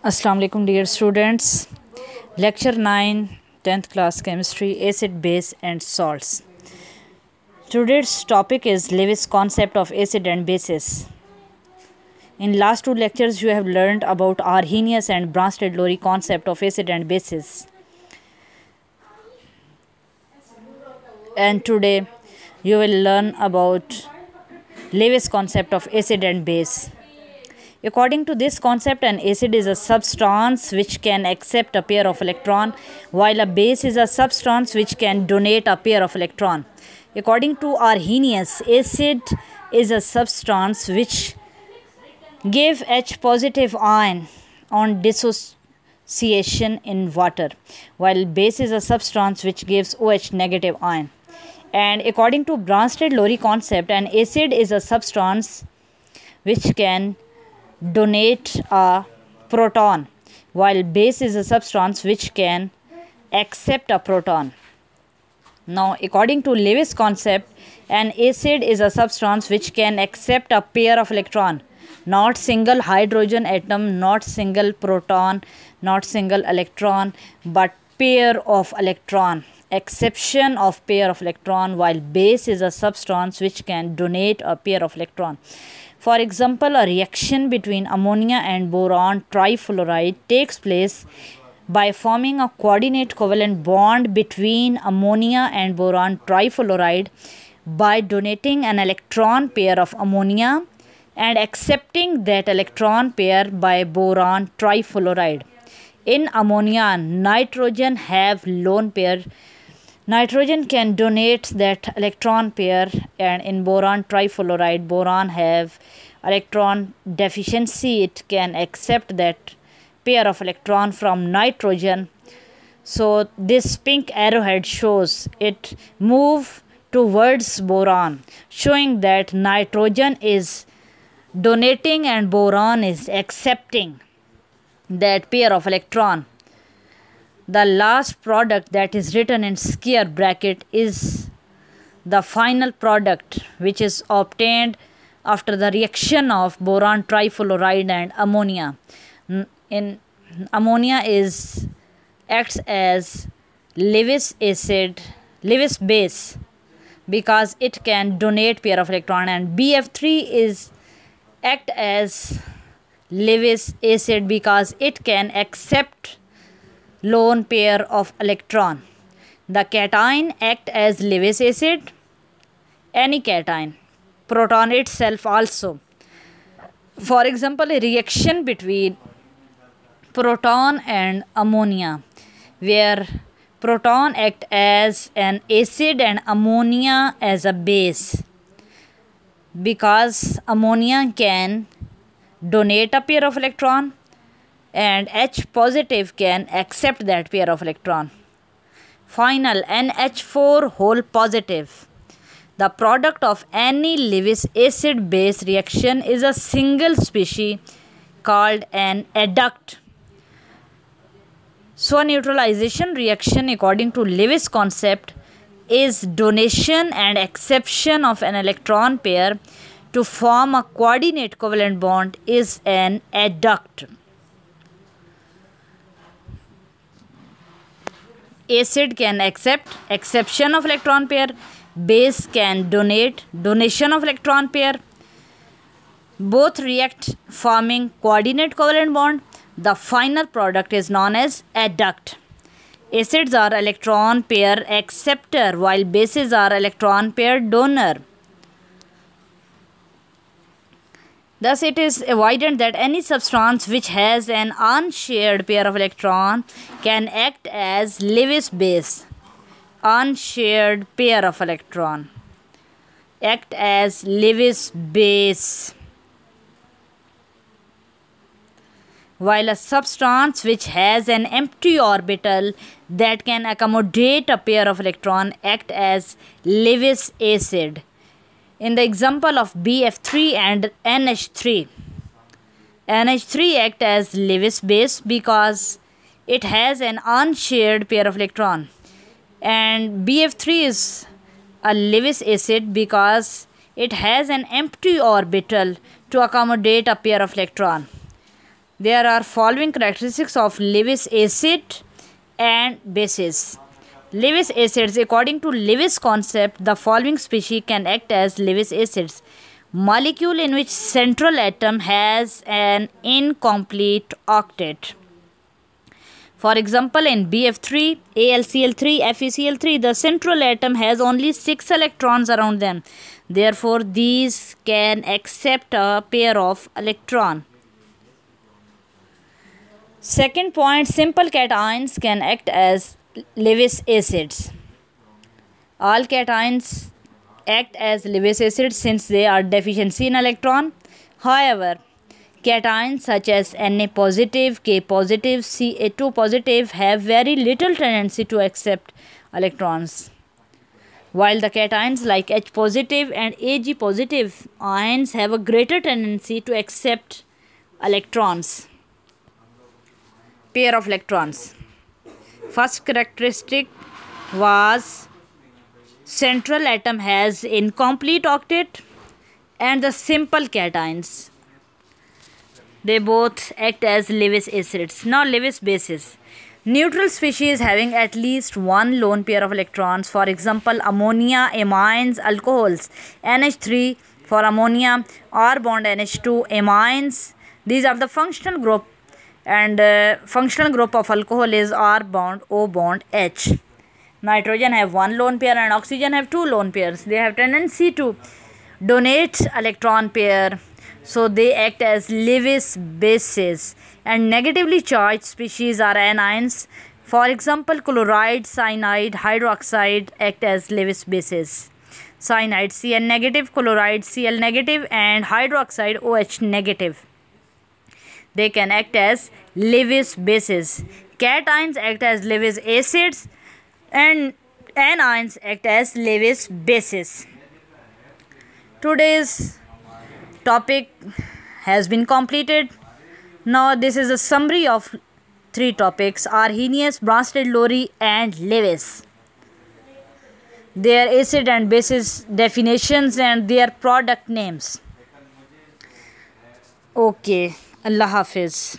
Assalamu alaikum dear students. Lecture 9 10th class chemistry, acid, base and salts. Today's topic is Lewis concept of acid and bases. In last two lectures you have learned about Arrhenius and Bronsted-Lowry concept of acid and bases. And today you will learn about Lewis concept of acid and base. According to this concept, an acid is a substance which can accept a pair of electron, while a base is a substance which can donate a pair of electron. According to Arrhenius, acid is a substance which give H positive ion on dissociation in water, while base is a substance which gives OH negative ion. And according to Bronsted-Lowry concept, an acid is a substance which can donate a proton, while base is a substance which can accept a proton. Now, according to Lewis concept, an acid is a substance which can accept a pair of electron, not single hydrogen atom, not single proton, not single electron, but pair of electron, exception of pair of electron, while base is a substance which can donate a pair of electron. For example, a reaction between ammonia and boron trifluoride takes place by forming a coordinate covalent bond between ammonia and boron trifluoride by donating an electron pair of ammonia and accepting that electron pair by boron trifluoride. In ammonia, nitrogen have lone pair. Nitrogen can donate that electron pair, and in boron trifluoride, boron have electron deficiency. It can accept that pair of electron from nitrogen. So this pink arrowhead shows it move towards boron, showing that nitrogen is donating and boron is accepting that pair of electron. The last product that is written in square bracket is the final product which is obtained after the reaction of boron trifluoride and ammonia. In ammonia acts as Lewis base because it can donate pair of electron, and BF3 act as Lewis acid because it can accept lone pair of electron. The cation act as Lewis acid, any cation, proton itself also. For example, a reaction between proton and ammonia, where proton act as an acid and ammonia as a base, because ammonia can donate a pair of electron and H positive can accept that pair of electron. Final, NH4 whole positive. The product of any Lewis acid base reaction is a single species called an adduct. So neutralization reaction according to Lewis concept is donation and acception of an electron pair to form a coordinate covalent bond is an adduct. Acid can accept exception of electron pair, base can donate donation of electron pair. Both react forming coordinate covalent bond. The final product is known as adduct. Acids are electron pair acceptor, while bases are electron pair donor. Thus, it is evident that any substance which has an unshared pair of electron can act as Lewis base. Unshared pair of electron act as Lewis base, while a substance which has an empty orbital that can accommodate a pair of electron act as Lewis acid. In the example of BF3 and NH3, NH3 act as Lewis base because it has an unshared pair of electron, and BF3 is a Lewis acid because it has an empty orbital to accommodate a pair of electron. There are following characteristics of Lewis acid and bases. Lewis acids, according to Lewis concept, the following species can act as Lewis acids. Molecule in which central atom has an incomplete octet. For example, in BF3, AlCl3, FeCl3, the central atom has only 6 electrons around them. Therefore, these can accept a pair of electrons. Second point, simple cations can act as Lewis acids. All cations act as Lewis acids since they are deficient in electron. However, cations such as Na positive, K positive, Ca2 positive have very little tendency to accept electrons, while the cations like H positive and Ag positive ions have a greater tendency to accept electrons. Pair of electrons. First characteristic was central atom has incomplete octet, and the simple cations, they both act as Lewis acids. Now Lewis bases. Neutral species having at least one lone pair of electrons, for example ammonia, amines, alcohols. NH3 for ammonia, R bond NH2, amines. These are the functional group, and functional group of alcohol is R bond O bond H. Nitrogen have one lone pair and oxygen have two lone pairs. They have tendency to donate electron pair, so they act as Lewis bases. And negatively charged species are anions. For example, chloride, cyanide, hydroxide act as Lewis bases. Cyanide Cl negative, chloride Cl negative, and hydroxide OH negative. They can act as Lewis bases. Cations act as Lewis acids, and anions act as Lewis bases. Today's topic has been completed. Now this is a summary of 3 topics: Arrhenius, Bronsted Lowry, and Lewis. Their acid and bases definitions and their product names. Okay, Allah Hafiz.